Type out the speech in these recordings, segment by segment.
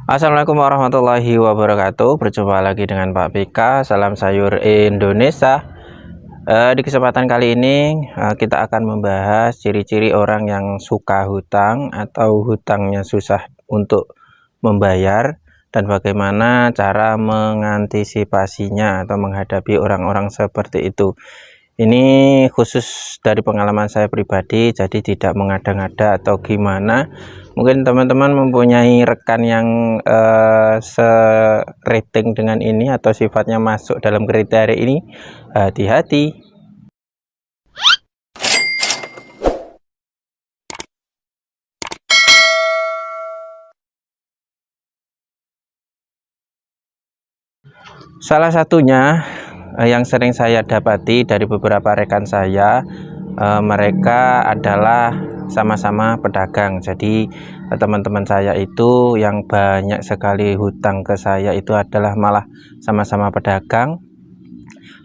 Assalamualaikum warahmatullahi wabarakatuh. Berjumpa lagi dengan Pak Pika. Salam sayur Indonesia. Di kesempatan kali ini kita akan membahas ciri-ciri orang yang suka hutang atau hutangnya susah untuk membayar, dan bagaimana cara mengantisipasinya atau menghadapi orang-orang seperti itu. Ini khusus dari pengalaman saya pribadi, jadi tidak mengada-ngada atau gimana. Mungkin teman-teman mempunyai rekan yang serating dengan ini atau sifatnya masuk dalam kriteria ini, hati-hati. Salah satunya yang sering saya dapati dari beberapa rekan saya, mereka adalah sama-sama pedagang. Jadi teman-teman saya itu yang banyak sekali hutang ke saya itu adalah malah sama-sama pedagang.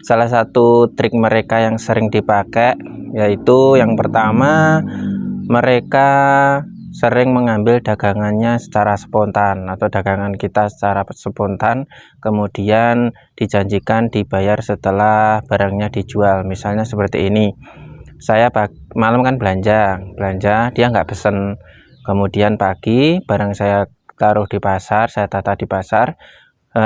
Salah satu trik mereka yang sering dipakai yaitu yang pertama, mereka sering mengambil dagangannya secara spontan atau dagangan kita secara spontan, kemudian dijanjikan dibayar setelah barangnya dijual. Misalnya seperti ini, saya malam kan belanja dia nggak pesen, kemudian pagi barang saya taruh di pasar, saya tata di pasar,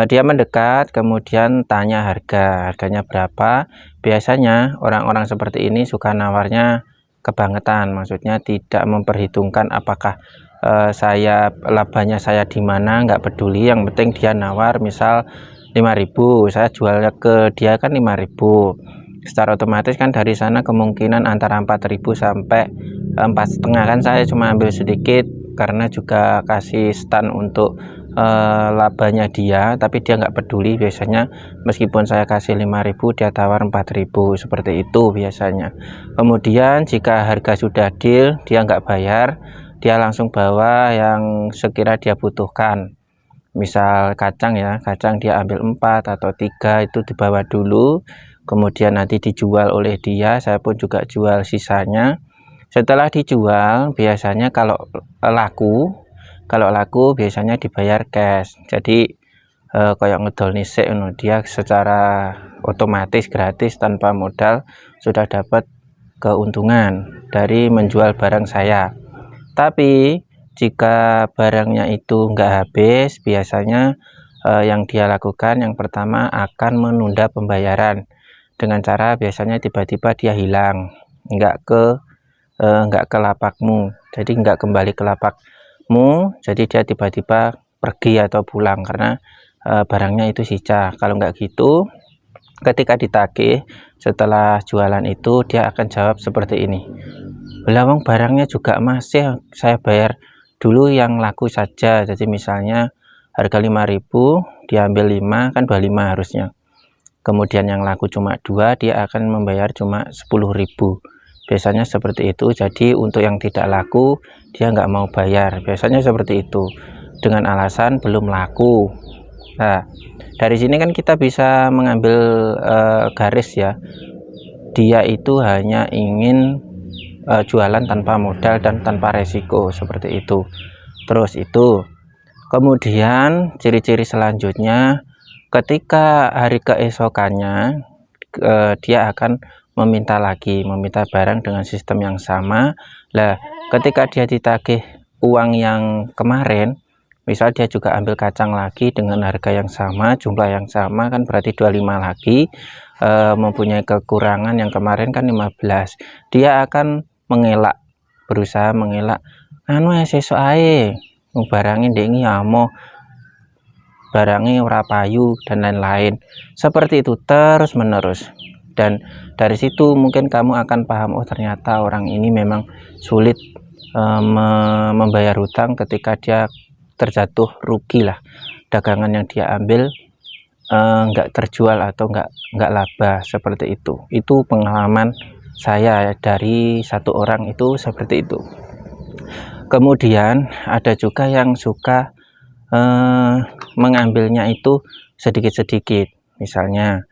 dia mendekat kemudian tanya harganya berapa. Biasanya orang-orang seperti ini suka nawarnya kebangetan, maksudnya tidak memperhitungkan apakah saya labanya saya di mana, nggak peduli, yang penting dia nawar misal 5.000, saya jualnya ke dia kan 5.000, secara otomatis kan dari sana kemungkinan antara 4.000 sampai 4,5, kan saya cuma ambil sedikit karena juga kasih stand untuk labanya dia, tapi dia nggak peduli. Biasanya meskipun saya kasih 5.000 dia tawar 4.000, seperti itu biasanya. Kemudian jika harga sudah deal, dia nggak bayar, dia langsung bawa yang sekira dia butuhkan. Misal kacang ya, kacang dia ambil 4 atau 3, itu dibawa dulu, kemudian nanti dijual oleh dia, saya pun juga jual sisanya. Setelah dijual biasanya kalau laku biasanya dibayar cash. Jadi kayak ngedol nisik, dia secara otomatis gratis tanpa modal sudah dapat keuntungan dari menjual barang saya. Tapi jika barangnya itu nggak habis, biasanya yang dia lakukan yang pertama akan menunda pembayaran dengan cara biasanya tiba-tiba dia hilang, nggak ke lapakmu, jadi nggak kembali ke lapakmu, jadi dia tiba-tiba pergi atau pulang karena barangnya itu sisa. Kalau nggak gitu, ketika ditagih setelah jualan itu dia akan jawab seperti ini, belawang barangnya juga masih, saya bayar dulu yang laku saja. Jadi misalnya harga 5.000 diambil 5, kan 25 harusnya, kemudian yang laku cuma 2, dia akan membayar cuma 10.000. Biasanya seperti itu. Jadi untuk yang tidak laku dia nggak mau bayar, biasanya seperti itu dengan alasan belum laku. Nah, dari sini kan kita bisa mengambil garis ya, dia itu hanya ingin jualan tanpa modal dan tanpa resiko, seperti itu. Terus itu kemudian ciri-ciri selanjutnya, ketika hari keesokannya dia akan meminta barang dengan sistem yang sama. Lah, ketika dia ditagih uang yang kemarin, misal dia juga ambil kacang lagi dengan harga yang sama, jumlah yang sama, kan berarti 25 lagi, mempunyai kekurangan yang kemarin kan 15, dia akan berusaha mengelak, anu sesuk ae barangnya ndek amo, barangnya ora payu, dan lain-lain. Seperti itu terus menerus, dan dari situ mungkin kamu akan paham, oh ternyata orang ini memang sulit membayar hutang ketika dia terjatuh rugi lah, dagangan yang dia ambil nggak terjual atau nggak laba, seperti itu. Itu pengalaman saya dari satu orang itu seperti itu. Kemudian ada juga yang suka mengambilnya itu sedikit-sedikit. Misalnya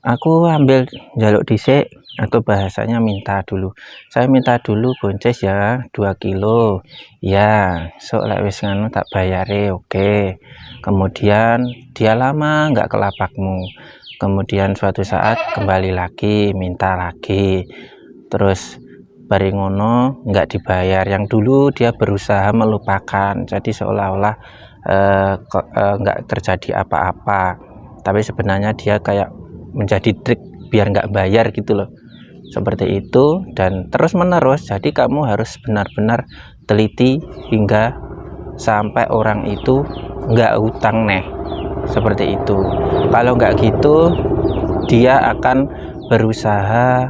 Aku ambil jaluk dhisik atau bahasanya minta dulu. Saya minta dulu bonces ya 2 kilo. Ya, sok lek wis nganu tak bayare, oke. Kemudian dia lama nggak ke lapakmu. Kemudian suatu saat kembali lagi, minta lagi. Terus bari ngono nggak dibayar. Yang dulu dia berusaha melupakan. Jadi seolah-olah nggak terjadi apa-apa. Tapi sebenarnya dia kayak menjadi trik biar nggak bayar gitu loh, seperti itu. Dan terus menerus, jadi kamu harus benar-benar teliti hingga sampai orang itu nggak utang nih, seperti itu. Kalau nggak gitu dia akan berusaha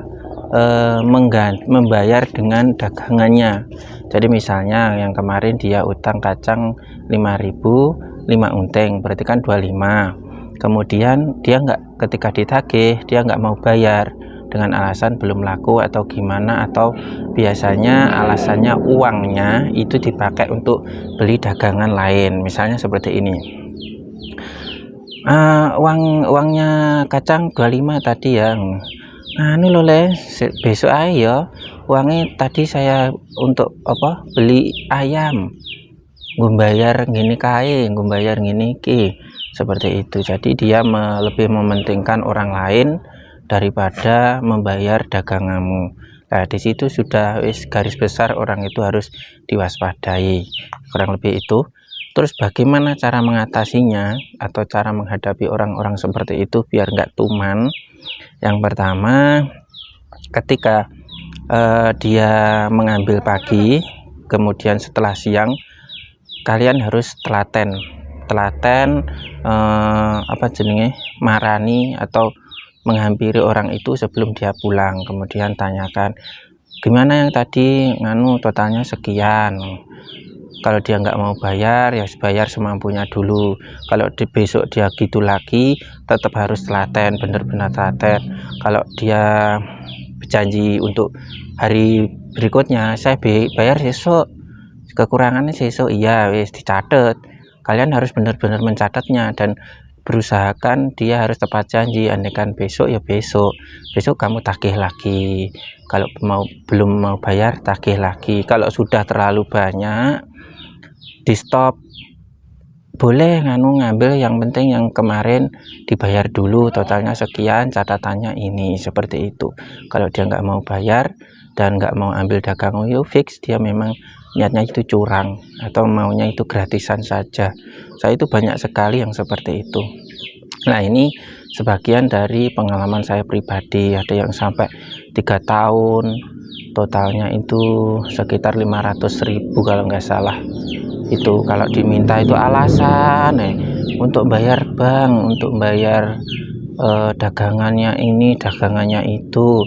membayar dengan dagangannya. Jadi misalnya yang kemarin dia utang kacang 5.000, 5 unteng berarti kan 25. Kemudian dia ketika ditagih dia nggak mau bayar dengan alasan belum laku atau gimana, atau biasanya alasannya uangnya itu dipakai untuk beli dagangan lain, misalnya seperti ini. Uangnya kacang 25 tadi ya, anu lho le, besok ayo uangnya tadi saya untuk apa beli ayam, ngumbayar gini kae, ngumbayar gini ki, seperti itu. Jadi dia lebih mementingkan orang lain daripada membayar daganganmu. Nah, di situ sudah garis besar orang itu harus diwaspadai, kurang lebih itu. Terus bagaimana cara mengatasinya atau cara menghadapi orang-orang seperti itu biar nggak tuman? Yang pertama, ketika dia mengambil pagi, kemudian setelah siang kalian harus telaten apa jenenge, marani atau menghampiri orang itu sebelum dia pulang. Kemudian tanyakan, gimana yang tadi nganu totalnya sekian. Kalau dia nggak mau bayar ya bayar semampunya dulu. Kalau besok dia gitu lagi tetap harus telaten, bener-bener telaten. Kalau dia berjanji untuk hari berikutnya saya bayar besok, kekurangannya besok, iya wis dicatat. Kalian harus benar-benar mencatatnya dan berusahakan dia harus tepat janji. Andaikan besok ya besok kamu tagih lagi. Kalau belum mau bayar tagih lagi. Kalau sudah terlalu banyak di stop, boleh ngambil yang penting yang kemarin dibayar dulu, totalnya sekian, catatannya ini, seperti itu. Kalau dia nggak mau bayar dan nggak mau ambil dagang, yuk fix dia memang niatnya itu curang atau maunya itu gratisan saja. Saya itu banyak sekali yang seperti itu. Nah, ini sebagian dari pengalaman saya pribadi. Ada yang sampai 3 tahun, totalnya itu sekitar 500.000 kalau nggak salah. Itu kalau diminta itu alasan untuk bayar bank, untuk bayar dagangannya ini, dagangannya itu.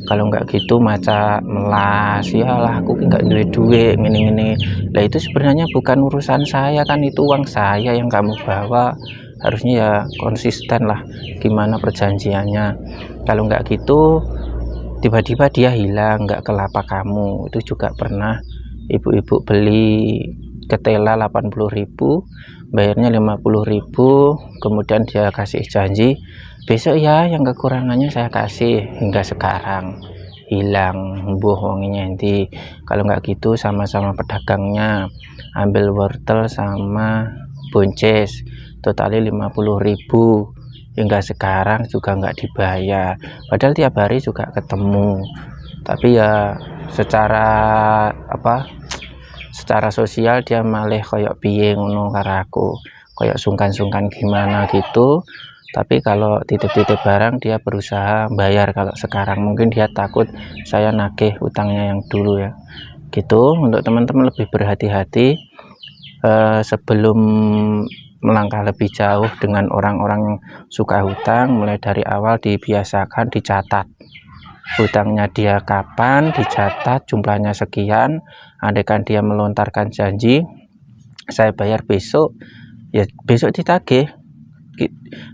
Kalau nggak gitu maca melas, yalah aku nggak duit gini. Lah itu sebenarnya bukan urusan saya kan, itu uang saya yang kamu bawa. Harusnya ya konsisten lah gimana perjanjiannya. Kalau nggak gitu tiba-tiba dia hilang, nggak ke lapak kamu. Itu juga pernah ibu-ibu beli ketela 80.000, bayarnya 50.000, kemudian dia kasih janji besok ya yang kekurangannya saya kasih, hingga sekarang hilang, bohongnya nanti. Kalau nggak gitu sama-sama pedagangnya ambil wortel sama bonces, totalnya 50.000, hingga sekarang juga nggak dibayar, padahal tiap hari juga ketemu. Tapi ya secara sosial dia malah kayak piye ngono karo aku, kayak sungkan-sungkan gimana gitu. Tapi kalau titip-titip barang dia berusaha bayar. Kalau sekarang mungkin dia takut saya nagih utangnya yang dulu ya gitu. Untuk teman-teman lebih berhati-hati sebelum melangkah lebih jauh dengan orang-orang yang suka hutang. Mulai dari awal dibiasakan dicatat hutangnya dia kapan, dicatat jumlahnya sekian. Andaikan dia melontarkan janji saya bayar besok, ya besok ditagih,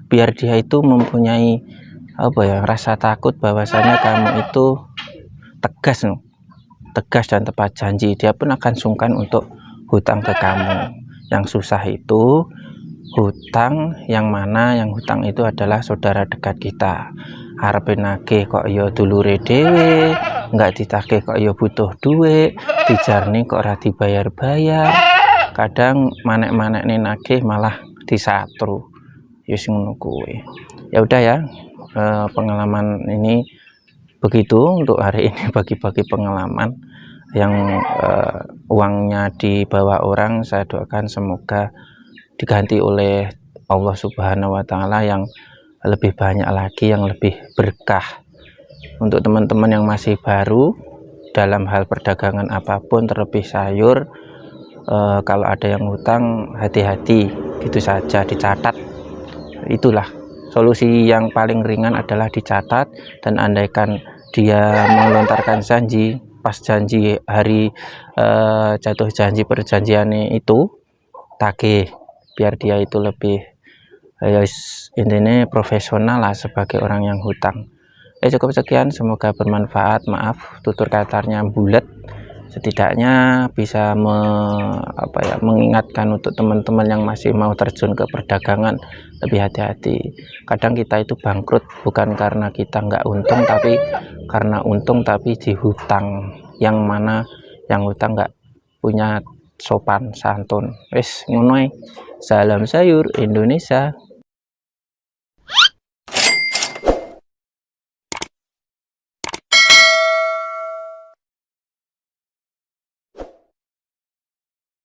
biar dia itu mempunyai rasa takut bahwasanya kamu itu tegas dan tepat janji. Dia pun akan sungkan untuk hutang ke kamu. Yang susah itu hutang yang mana yang hutang itu adalah saudara dekat kita. arepe nagih kok ya dulure dhewe, enggak ditagih kok ya butuh duit, dijarne kok ora dibayar-bayar. Kadang manek-manekne nagih malah disatru. Ya ngono kuwi. Ya udah ya, pengalaman ini begitu untuk hari ini, bagi-bagi pengalaman yang uangnya dibawa orang. Saya doakan semoga diganti oleh Allah Subhanahu wa Ta'ala yang lebih banyak lagi, yang lebih berkah. Untuk teman-teman yang masih baru dalam hal perdagangan apapun, terlebih sayur, kalau ada yang hutang, hati-hati, gitu saja, dicatat. Itulah solusi yang paling ringan adalah dicatat, dan andaikan dia melontarkan janji, pas janji hari jatuh janji perjanjiannya itu tagih, biar dia itu lebih intinya profesional lah sebagai orang yang hutang. Cukup sekian, semoga bermanfaat. Maaf tutur katanya bulat, setidaknya bisa mengingatkan untuk teman-teman yang masih mau terjun ke perdagangan, lebih hati-hati. Kadang kita itu bangkrut bukan karena kita nggak untung, tapi karena untung tapi dihutang, yang mana yang hutang nggak punya sopan santun. Wis ngono ae. Salam sayur Indonesia.